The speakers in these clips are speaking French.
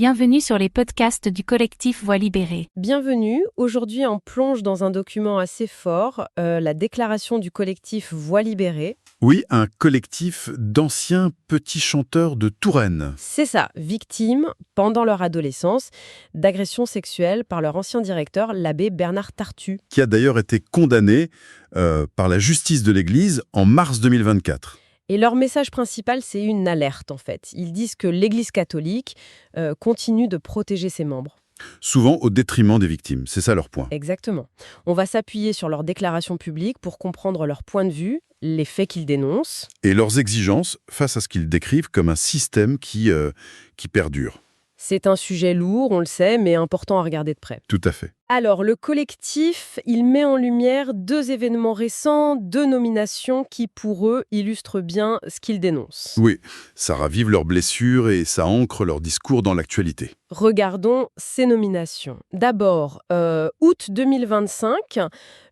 Bienvenue sur les podcasts du collectif Voix libérée. Bienvenue, aujourd'hui on plonge dans un document assez fort, la déclaration du collectif Voix libérée. Oui, un collectif d'anciens petits chanteurs de Touraine. C'est ça, victimes, pendant leur adolescence, d'agressions sexuelles par leur ancien directeur, l'abbé Bernard Tartu. Qui a d'ailleurs été condamné par la justice de l'Église en mars 2024. Et leur message principal, c'est une alerte en fait. Ils disent que l'Église catholique continue de protéger ses membres. Souvent au détriment des victimes, c'est ça leur point. Exactement. On va s'appuyer sur leurs déclarations publiques pour comprendre leur point de vue, les faits qu'ils dénoncent. Et leurs exigences face à ce qu'ils décrivent comme un système qui perdure. C'est un sujet lourd, on le sait, mais important à regarder de près. Tout à fait. Alors, le collectif, il met en lumière 2 événements récents, 2 nominations qui, pour eux, illustrent bien ce qu'ils dénoncent. Oui, ça ravive leurs blessures et ça ancre leur discours dans l'actualité. Regardons ces nominations. D'abord, août 2025,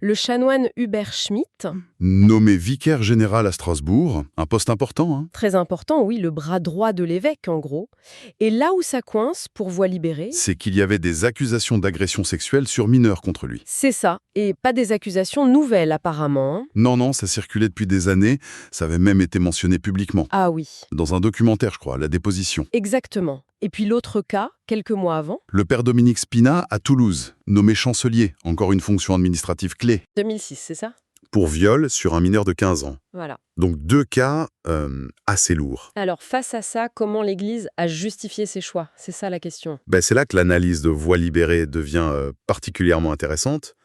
le chanoine Hubert Schmitt. Nommé vicaire général à Strasbourg, un poste important, hein. Très important, oui, le bras droit de l'évêque, en gros. Et là où ça coince, pour Voix libérée... C'est qu'il y avait des accusations d'agression sexuelle sur mineurs contre lui. C'est ça, et pas des accusations nouvelles, apparemment. Non, ça circulait depuis des années, ça avait même été mentionné publiquement. Ah oui. Dans un documentaire, je crois, La Déposition. Exactement. Et puis l'autre cas, quelques mois avant. Le père Dominique Spina à Toulouse, nommé chancelier, encore une fonction administrative clé. 2006, c'est ça ? Pour viol sur un mineur de 15 ans. Voilà. Donc 2 cas assez lourds. Alors face à ça, comment l'Église a justifié ses choix ? C'est ça la question. C'est là que l'analyse de Voix libérée devient particulièrement intéressante.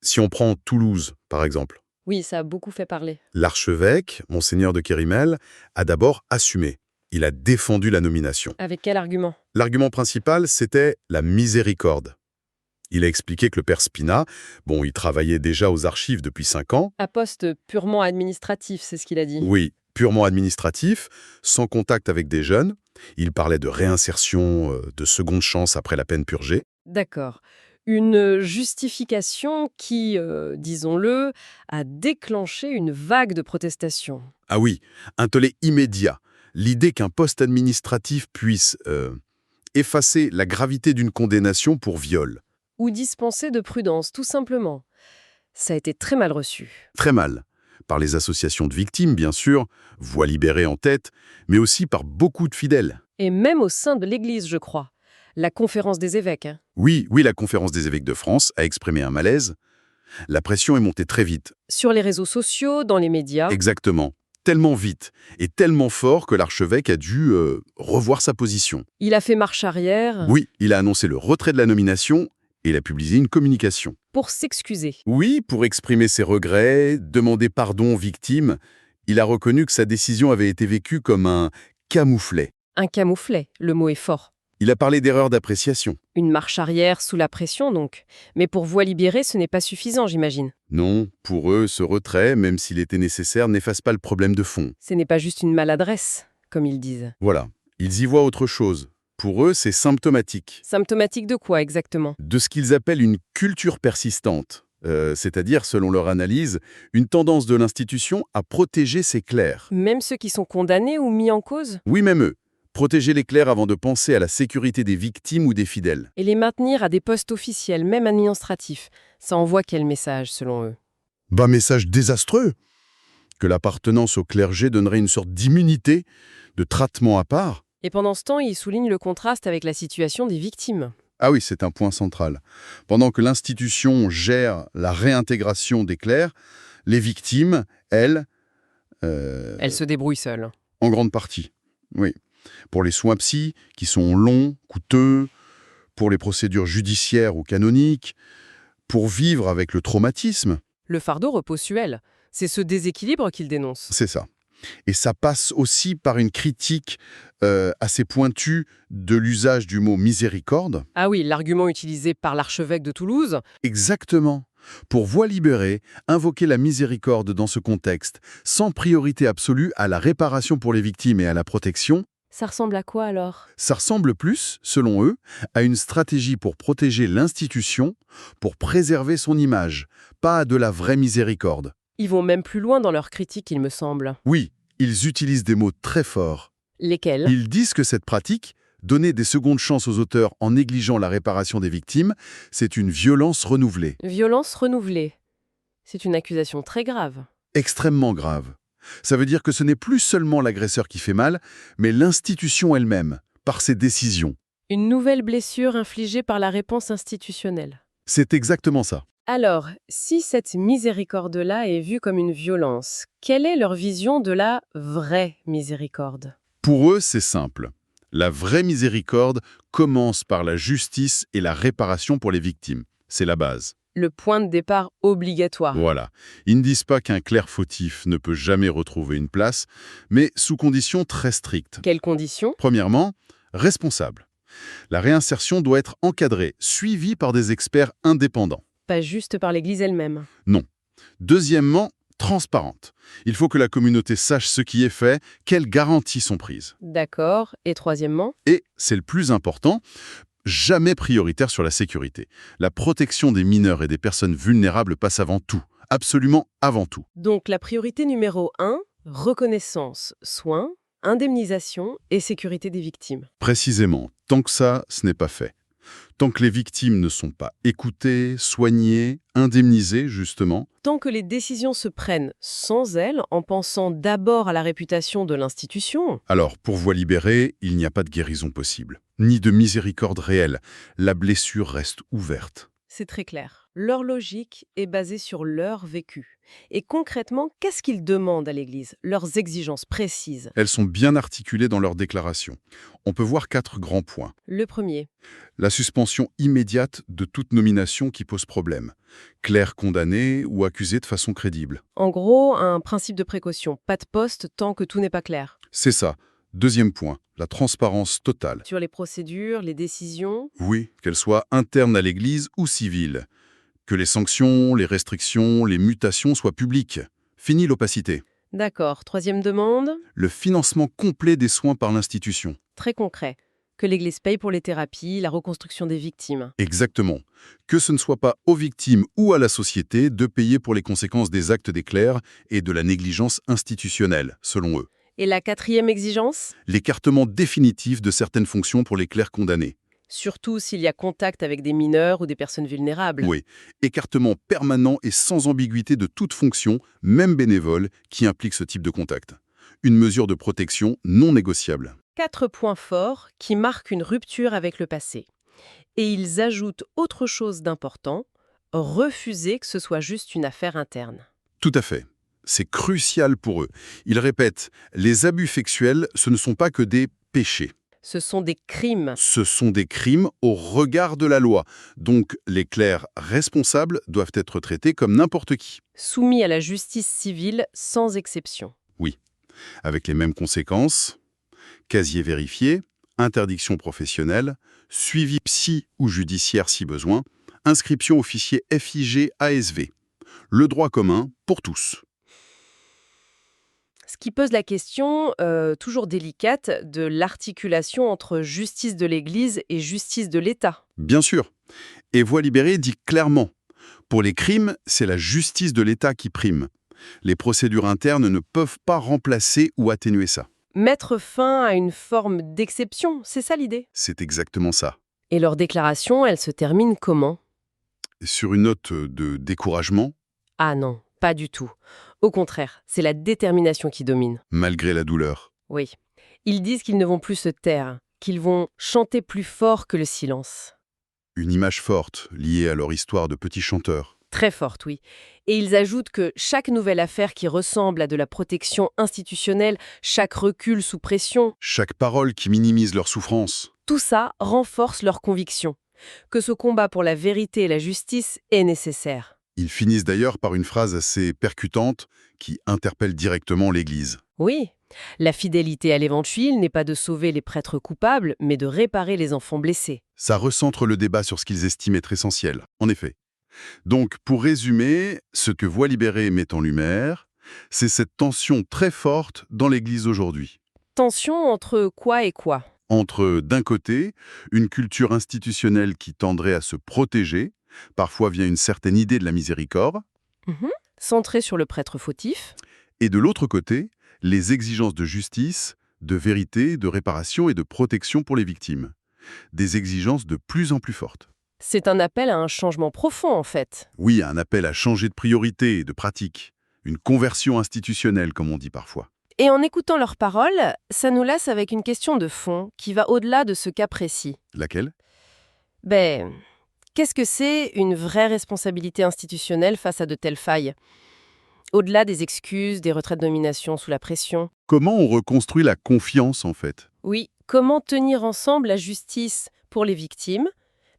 Si on prend Toulouse, par exemple, Oui, ça a beaucoup fait parler. l'archevêque, monseigneur de Kérimel, a d'abord assumé. Il a défendu la nomination. Avec quel argument ? L'argument principal, c'était la miséricorde. Il a expliqué que le père Spina, il travaillait déjà aux archives depuis 5 ans. À poste purement administratif, c'est ce qu'il a dit. Oui, purement administratif, sans contact avec des jeunes. Il parlait de réinsertion, de seconde chance après la peine purgée. D'accord. Une justification qui, disons-le, a déclenché une vague de protestations. Ah oui, un tollé immédiat. L'idée qu'un poste administratif puisse effacer la gravité d'une condamnation pour viol. Ou dispenser de prudence, tout simplement. Ça a été très mal reçu. Très mal. Par les associations de victimes, bien sûr, Voix libérée en tête, mais aussi par beaucoup de fidèles. Et même au sein de l'Église, je crois. La conférence des évêques. Oui, la conférence des évêques de France a exprimé un malaise. La pression est montée très vite. Sur les réseaux sociaux, dans les médias. Exactement. Tellement vite et tellement fort que l'archevêque a dû revoir sa position. Il a fait marche arrière. Oui, il a annoncé le retrait de la nomination et il a publié une communication. Pour s'excuser. Oui, pour exprimer ses regrets, demander pardon aux victimes, il a reconnu que sa décision avait été vécue comme un camouflet. Un camouflet, le mot est fort. Il a parlé d'erreur d'appréciation. Une marche arrière sous la pression, donc. Mais pour Voix libérée, ce n'est pas suffisant, j'imagine. Non, pour eux, ce retrait, même s'il était nécessaire, n'efface pas le problème de fond. Ce n'est pas juste une maladresse, comme ils disent. Voilà, ils y voient autre chose. Pour eux, c'est symptomatique. Symptomatique de quoi, exactement ? De ce qu'ils appellent une culture persistante. C'est-à-dire, selon leur analyse, une tendance de l'institution à protéger ses clercs. Même ceux qui sont condamnés ou mis en cause ? Oui, même eux. Protéger les clercs avant de penser à la sécurité des victimes ou des fidèles. Et les maintenir à des postes officiels, même administratifs. Ça envoie quel message, selon eux ? Message désastreux. Que l'appartenance au clergé donnerait une sorte d'immunité, de traitement à part. Et pendant ce temps, ils soulignent le contraste avec la situation des victimes. Ah oui, c'est un point central. Pendant que l'institution gère la réintégration des clercs, les victimes, elles... Elles se débrouillent seules. En grande partie, oui. Pour les soins psy, qui sont longs, coûteux, pour les procédures judiciaires ou canoniques, pour vivre avec le traumatisme. Le fardeau repose sur elles. C'est ce déséquilibre qu'ils dénoncent. C'est ça. Et ça passe aussi par une critique assez pointue de l'usage du mot miséricorde. Ah oui, l'argument utilisé par l'archevêque de Toulouse. Exactement. Pour Voix libérée, invoquer la miséricorde dans ce contexte, sans priorité absolue à la réparation pour les victimes et à la protection, Ça ressemble à quoi alors ? ça ressemble plus, selon eux, à une stratégie pour protéger l'institution, pour préserver son image, pas à de la vraie miséricorde. Ils vont même plus loin dans leur critique, il me semble. Oui, ils utilisent des mots très forts. Lesquels ? Ils disent que cette pratique Donner des secondes chances aux auteurs en négligeant la réparation des victimes, c'est une violence renouvelée, Violence renouvelée. C'est une accusation très grave. extrêmement grave. Ça veut dire que ce n'est plus seulement l'agresseur qui fait mal, mais l'institution elle-même, par ses décisions. Une nouvelle blessure infligée par la réponse institutionnelle. C'est exactement ça. Alors, si cette miséricorde-là est vue comme une violence, quelle est leur vision de la vraie miséricorde? Pour eux, c'est simple. La vraie miséricorde commence par la justice et la réparation pour les victimes. C'est la base. Le point de départ obligatoire. Voilà. Ils ne disent pas qu'un clerc fautif ne peut jamais retrouver une place, mais sous conditions très strictes. Quelles conditions? Premièrement, responsable. La réinsertion doit être encadrée, suivie par des experts indépendants. Pas juste par l'Église elle-même. Non. Deuxièmement, transparente. Il faut que la communauté sache ce qui est fait, quelles garanties sont prises. D'accord. Et troisièmement? Et, c'est le plus important, jamais prioritaire sur la sécurité. La protection des mineurs et des personnes vulnérables passe avant tout, absolument avant tout. Donc la priorité numéro 1, reconnaissance, soins, indemnisation et sécurité des victimes. Précisément, tant que ça, ce n'est pas fait. Tant que les victimes ne sont pas écoutées, soignées, indemnisées, justement, Tant que les décisions se prennent sans elles, en pensant d'abord à la réputation de l'institution, alors, pour Voix libérée, il n'y a pas de guérison possible, ni de miséricorde réelle. La blessure reste ouverte. c'est très clair. Leur logique est basée sur leur vécu. Et concrètement, qu'est-ce qu'ils demandent à l'Église? Leurs exigences précises. Elles sont bien articulées dans leurs déclarations. On peut voir 4 grands points. Le premier, La suspension immédiate de toute nomination qui pose problème. Clerc condamné ou accusé de façon crédible. en gros, un principe de précaution. Pas de poste tant que tout n'est pas clair. C'est ça. Deuxième point, la transparence totale. Sur les procédures, les décisions, Oui, qu'elles soient internes à l'Église ou civiles. Que les sanctions, les restrictions, les mutations soient publiques. Fini l'opacité. d'accord. Troisième demande, Le financement complet des soins par l'institution. très concret. Que l'Église paye pour les thérapies, la reconstruction des victimes. Exactement. Que ce ne soit pas aux victimes ou à la société de payer pour les conséquences des actes des clercs et de la négligence institutionnelle, selon eux. Et la quatrième exigence? L'écartement définitif de certaines fonctions pour les clercs condamnés. Surtout s'il y a contact avec des mineurs ou des personnes vulnérables. Oui, écartement permanent et sans ambiguïté de toute fonction, même bénévole, qui implique ce type de contact. Une mesure de protection non négociable. 4 points forts qui marquent une rupture avec le passé. Et ils ajoutent autre chose d'important, refuser que ce soit juste une affaire interne. Tout à fait. C'est crucial pour eux. Ils répètent, les abus sexuels, ce ne sont pas que des péchés. Ce sont des crimes. Ce sont des crimes au regard de la loi. Donc, les clercs responsables doivent être traités comme n'importe qui. Soumis à la justice civile sans exception. Avec les mêmes conséquences, casier vérifié, interdiction professionnelle, suivi psy ou judiciaire si besoin, inscription au fichier FIG-ASV. Le droit commun pour tous. Ce qui pose la question, toujours délicate, de l'articulation entre justice de l'Église et justice de l'État. Bien sûr. Et Voix libérée dit clairement, pour les crimes, c'est la justice de l'État qui prime. Les procédures internes ne peuvent pas remplacer ou atténuer ça. Mettre fin à une forme d'exception, c'est ça l'idée. C'est exactement ça. Et leur déclaration, elle se termine comment? Sur une note de découragement, Ah non, pas du tout. Au contraire, c'est la détermination qui domine. malgré la douleur. Oui. Ils disent qu'ils ne vont plus se taire, qu'ils vont chanter plus fort que le silence. Une image forte, liée à leur histoire de petits chanteurs. Très forte, oui. Et ils ajoutent que chaque nouvelle affaire qui ressemble à de la protection institutionnelle, chaque recul sous pression, Chaque parole qui minimise leur souffrance. tout ça renforce leur conviction que ce combat pour la vérité et la justice est nécessaire. Ils finissent d'ailleurs par une phrase assez percutante qui interpelle directement l'Église. Oui, la fidélité à l'évangile n'est pas de sauver les prêtres coupables, mais de réparer les enfants blessés. Ça recentre le débat sur ce qu'ils estiment être essentiel, en effet. Donc, pour résumer, ce que Voix libérée met en lumière, c'est cette tension très forte dans l'Église aujourd'hui. Tension entre quoi et quoi? Entre, d'un côté, une culture institutionnelle qui tendrait à se protéger, parfois via une certaine idée de la miséricorde, Centré sur le prêtre fautif. et de l'autre côté, les exigences de justice, de vérité, de réparation et de protection pour les victimes. Des exigences de plus en plus fortes. C'est un appel à un changement profond, en fait. Oui, un appel à changer de priorité et de pratique. Une conversion institutionnelle, comme on dit parfois. Et en écoutant leurs paroles, ça nous laisse avec une question de fond qui va au-delà de ce cas précis. Laquelle? Qu'est-ce que c'est une vraie responsabilité institutionnelle face à de telles failles? Au-delà des excuses, des retraits de nomination sous la pression. Comment on reconstruit la confiance, en fait? Oui, comment tenir ensemble la justice pour les victimes,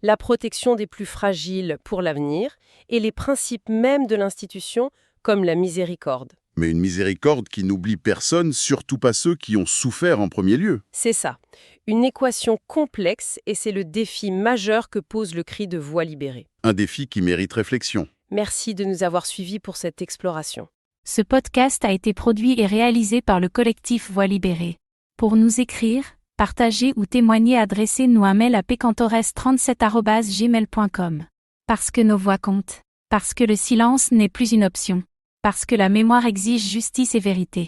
la protection des plus fragiles pour l'avenir et les principes mêmes de l'institution comme la miséricorde. Mais une miséricorde qui n'oublie personne, surtout pas ceux qui ont souffert en premier lieu. C'est ça, une équation complexe et c'est le défi majeur que pose le cri de Voix libérée. Un défi qui mérite réflexion. Merci de nous avoir suivis pour cette exploration. Ce podcast a été produit et réalisé par le collectif Voix libérée. Pour nous écrire, partager ou témoigner, adressez-nous un mail à pcantores37@gmail.com. Parce que nos voix comptent. Parce que le silence n'est plus une option. Parce que la mémoire exige justice et vérité.